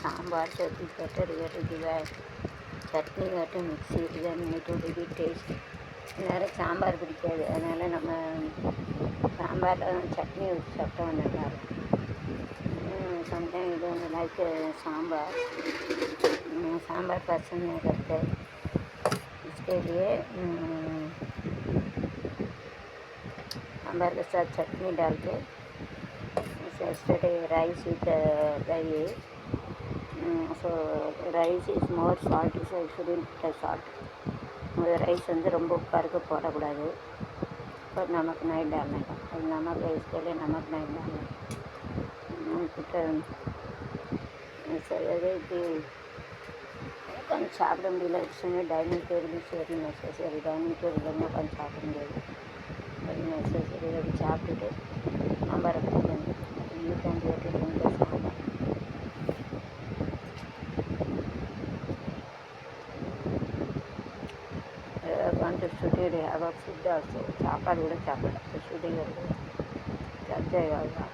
సాంబార్ చట్నీ கட்டுறது சட்னி கட்டு மிக்ஸி இதுன்னு டேஸ்ட். எல்லோரும் சாம்பார் பிடிக்காது, அதனால் நம்ம சாம்பாரில் சட்னி ஊற்றி சாப்பிட்டா நல்லாயிருக்கும். சம்டைம் இது ஒன்று லைக் சாம்பார் சாம்பார் பசங்க करते इसके लिए सांभर के साथ चटनी डाल के yesterday rice with dairy. So rice is more salty, so I shouldn't put salt. Rice வந்து ரொம்ப உட்காருக்கு போடக்கூடாது. पर नमक नहीं डालने का, और नमक है इसके लिए नमक नहीं डालना. सर கொஞ்சம் சாப்பிட முடியல, டைனிங் டேபிள் சரி நெசசரி, டைனிங் டேபிள் வந்து உட்காந்து சாப்பிட முடியாது, அது நெசசரி. அது சாப்பிட்டுட்டு சாம்பாரை போட்டு யூட்டன் போட்டு கொஞ்சம் சாம்பார் கொஞ்சம் சுட்டிடு. அவள் ஃபுட் ஆல்சோ சாப்பாடு கூட சாப்பிட சுட்டிகள் சர்ஜை ஆகலாம்.